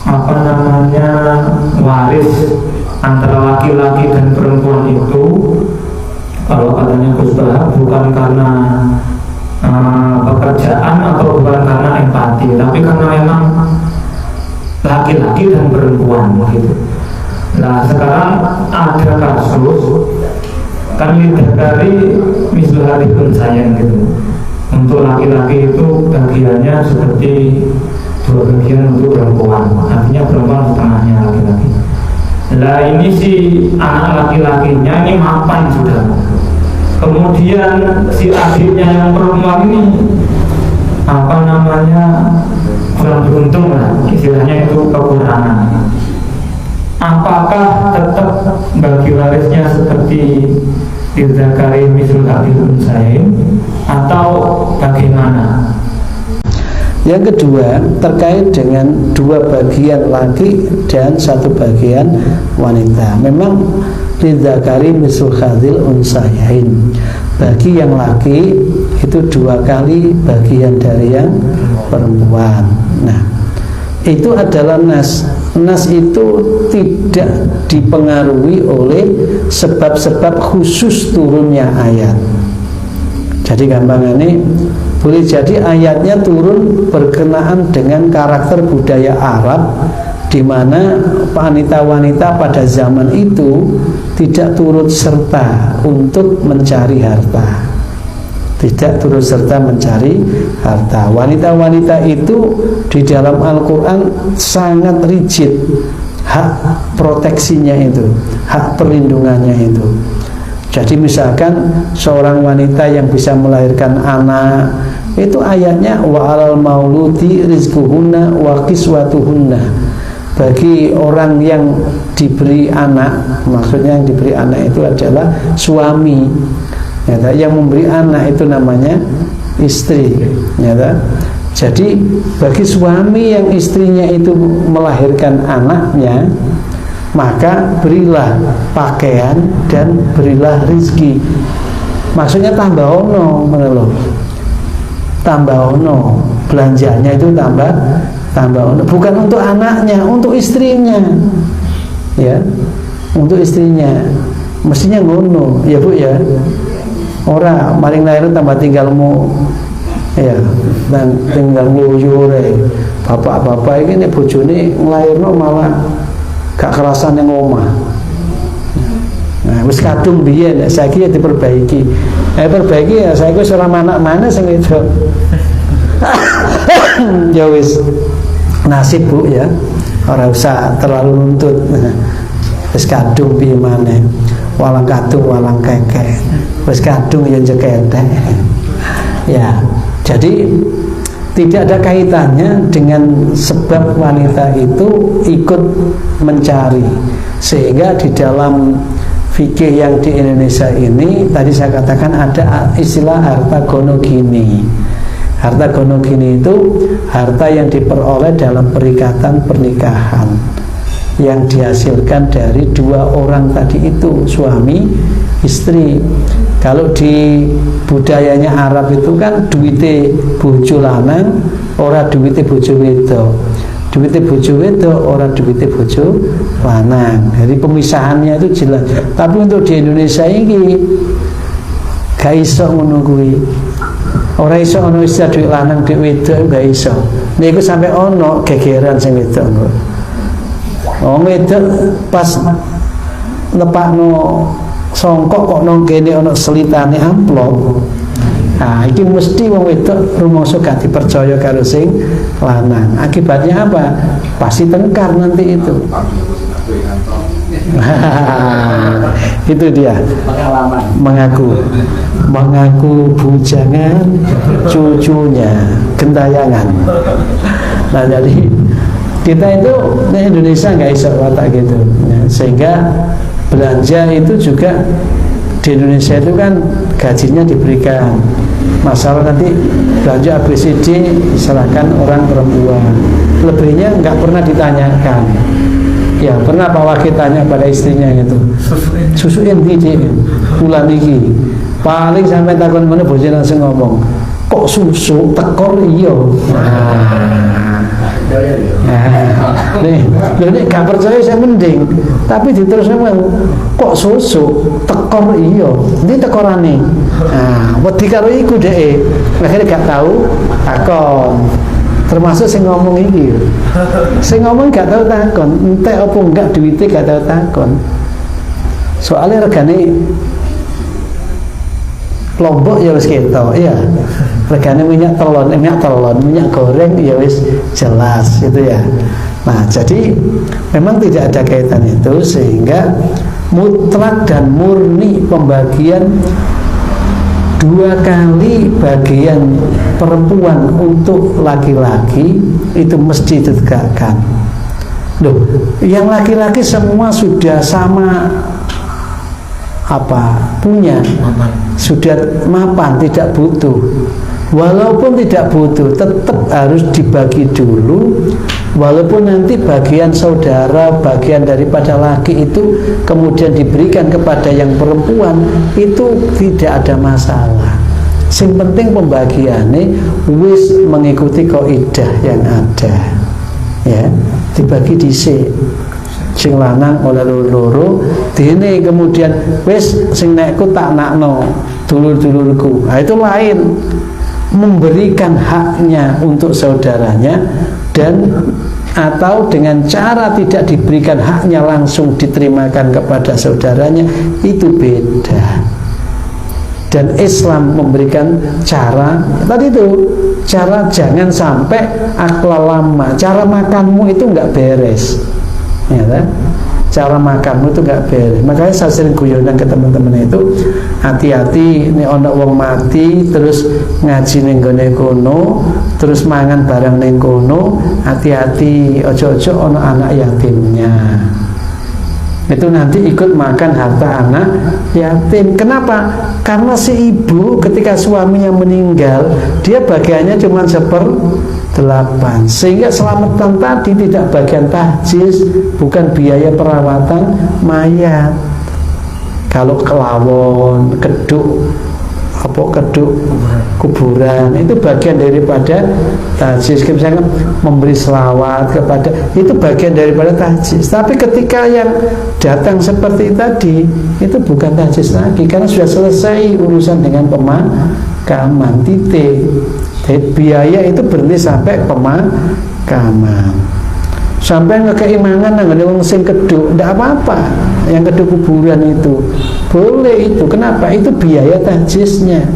apa namanya waris antara laki-laki dan perempuan itu, kalau katanya Gus Bahar, bukan karena pekerjaan atau bukan karena empati, tapi karena memang laki-laki dan perempuan gitu. Nah sekarang ada kasus kan dari misalnya pun sayang gitu, untuk laki-laki itu bagiannya seperti 2 bagian untuk perempuan, artinya perempuan setengahnya laki-laki. Nah ini si anak laki-lakinya ini mapan sudah, kemudian si adiknya yang perempuan ini apa namanya kurang beruntung lah, istilahnya itu kekurangan. Apakah tetap bagi warisnya seperti Irzakari Misrul Hadil Unsain atau bagaimana? Yang kedua terkait dengan 2 bagian laki dan 1 bagian wanita. Memang Lidzakari Misrul Hadil Unsain, bagi yang laki itu 2 kali bagian dari yang perempuan. Nah itu adalah nas. Nas itu tidak dipengaruhi oleh sebab-sebab khusus turunnya ayat. Jadi gampangannya boleh jadi ayatnya turun berkenaan dengan karakter budaya Arab, di mana wanita-wanita pada zaman itu tidak turut serta untuk mencari harta. Tidak turut serta mencari harta. Wanita-wanita itu di dalam Al-Quran sangat rigid hak proteksinya itu, hak perlindungannya itu. Jadi misalkan seorang wanita yang bisa melahirkan anak, itu ayatnya wa alal mauludi rizquhunna wa kiswatuhunna. Bagi orang yang diberi anak, maksudnya yang diberi anak itu adalah suami. Ya, yang memberi anak itu namanya istri. Ya, jadi bagi suami yang istrinya itu melahirkan anaknya, maka berilah pakaian dan berilah rizki. Maksudnya tambah ono, tambah ono, belanjanya itu tambah ono. Bukan untuk anaknya, untuk istrinya, ya, untuk istrinya. Mestinya ngono, ya Bu ya. Ora maling lahir tambah tinggalmu, ya, dan tinggal nguyure. Bapak-bapak ini bojone nglahirno malah gak kerasan yang omah. Nah, wis kadung biyen, saiki ya diperbaiki. Perbaiki ya saiki wis ora anak mana sing itu. Ya wis nasib Bu ya. Ora usah terlalu nuntut. Wis kadung piye maneh. Walang kadung walang kekek. Wis kadung ya jeketek. Ya, jadi tidak ada kaitannya dengan sebab wanita itu ikut mencari. Sehingga di dalam fikih yang di Indonesia ini tadi saya katakan ada istilah harta gonogini. Harta gonogini itu harta yang diperoleh dalam perikatan pernikahan, yang dihasilkan dari 2 orang tadi itu, suami istri. Kalau di budayanya Arab itu kan duwite bojo lanang ora duwite bojo wedok, duwite bojo wedok ora duwite bojo lanang. Jadi pemisahannya itu jelas. Tapi untuk di Indonesia ini gak iso ngono kuwi. Ora iso ono istilah duit lanang duit wedok, gak iso. Niku sampai ono gegeran sing wedok. Wong wedok pas nepakno songkok kok nang kene ana selitane amplop. Nah, iki mesti wong wedok rumangsa gak dipercaya karo sing lanang. Akibatnya apa? Pasti tengkar nanti itu. Itu dia mengaku bujangan cucunya gentayangan. Nah, jadi kita itu di Indonesia nggak iso watak gitu ya, sehingga belanja itu juga di Indonesia itu kan gajinya diberikan, masalah nanti belanja ABCD diserahkan orang perempuan, lebihnya nggak pernah ditanyakan. Ya pernah Pak Wakil tanya pada istrinya gitu, susuin biji bulan ini paling sampai takut mana bojone langsung ngomong kok susu tekor iya. Nih gak percaya saya mending, tapi diterusnya kok susu tekor iya, ini tekorane. Wedi karo iku dhek, akhirnya gak tahu takon. Termasuk sing ngomong iki. Sing ngomong gak tahu takon, entek apa enggak duwite gak tahu takon. Soalnya regane Lombok ya wis ketok, ya. Regane minyak telon, minyak goreng ya wis jelas itu ya. Nah, jadi memang tidak ada kaitan itu, sehingga mutlak dan murni pembagian 2 kali bagian perempuan untuk laki-laki itu mesti ditegakkan. Loh, yang laki-laki semua sudah sama punya, sudah mapan, tidak butuh. Walaupun tidak butuh, tetap harus dibagi dulu. Walaupun nanti bagian saudara, bagian daripada laki itu kemudian diberikan kepada yang perempuan, itu tidak ada masalah. Yang penting pembagiannya wis mengikuti kaidah yang ada, ya, dibagi dhisik. Sing lanang oleh loro, dene kemudian wis sing nekku tak nakno dulur-dulurku. Nah, itu lain, memberikan haknya untuk saudaranya, dan atau dengan cara tidak diberikan haknya langsung diterimakan kepada saudaranya, itu beda. Dan Islam memberikan cara tadi itu, cara jangan sampai akhlak lama, cara makanmu itu enggak beres, ya kan? Cara makanmu itu enggak beres. Makanya saya sering guyonan ke teman-teman itu, hati-hati nih ono wong mati terus ngaji ning gone kono, terus mangan barang ning kono, hati-hati ojo-ojo ono anak yatimnya. Itu nanti ikut makan harta anak yatim. Kenapa? Karena si ibu ketika suaminya meninggal, dia bagiannya cuma 1/8, sehingga selamatan tadi tidak bagian tahjiz, bukan biaya perawatan mayat. Kalau kelawon, keduk kuburan, itu bagian daripada tahjiz. Misalnya memberi selawat kepada, itu bagian daripada tahjiz. Tapi ketika yang datang seperti tadi, itu bukan tahjiz lagi, karena sudah selesai urusan dengan pemakaman, titik. Biaya itu berhenti sampai pemakaman. Sampai keimangan nang wong sing keduk, ndak apa-apa. Yang keduk kuburan itu boleh itu. Kenapa? Itu biaya tahjiznya,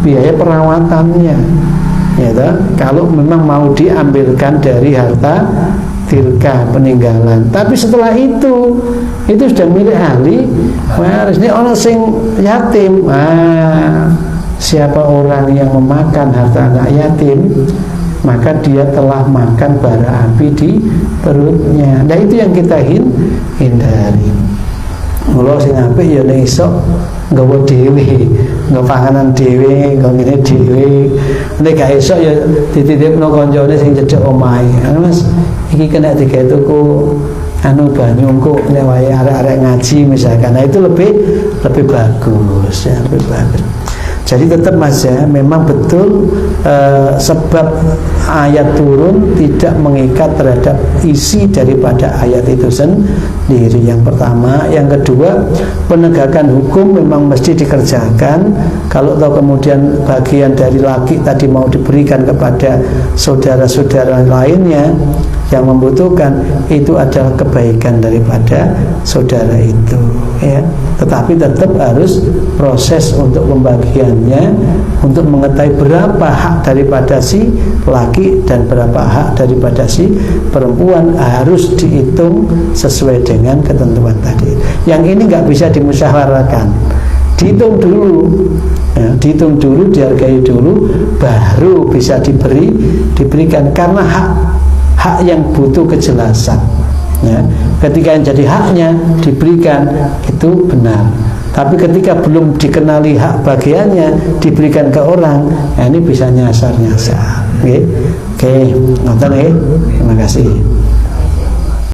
biaya perawatannya. Ya toh? Kalau memang mau diambilkan dari harta tilka peninggalan. Tapi setelah itu sudah milik ahli waris. Ini orang sing yatim. Siapa orang yang memakan harta anak yatim, maka dia telah makan bara api di perutnya. Nah, itu yang kita hindari. Mula sing apik ya nek iso nggawa dhewe, nggawa panganan dhewe, nggawa ngene dhewe. Nek gak iso ya dititipno kancane sing cedhek omahe. Mas, iki kena digawe tuku banyu engko nek wae arek-arek ngaji misalkan. Nah, itu lebih bagus ya, lebih bagus. Jadi tetap Mas ya, memang betul sebab ayat turun tidak mengikat terhadap isi daripada ayat itu sendiri. Yang pertama, yang kedua, penegakan hukum memang mesti dikerjakan. Kalau tahu kemudian bagian dari laki tadi mau diberikan kepada saudara-saudara lainnya yang membutuhkan, itu adalah kebaikan daripada saudara itu, ya. Tetapi tetap harus proses untuk pembagiannya, untuk mengetahui berapa hak daripada si laki dan berapa hak daripada si perempuan, harus dihitung sesuai dengan ketentuan tadi. Yang ini nggak bisa dimusyawarahkan, dihitung dulu, ya, dihitung dulu, dihargai dulu, baru bisa diberikan, karena hak yang butuh kejelasan, ya. Ketika yang jadi haknya diberikan, itu benar. Tapi ketika belum dikenali hak bagiannya diberikan ke orang, ya ini bisa nyasar. Oke, nonton ya. Terima kasih.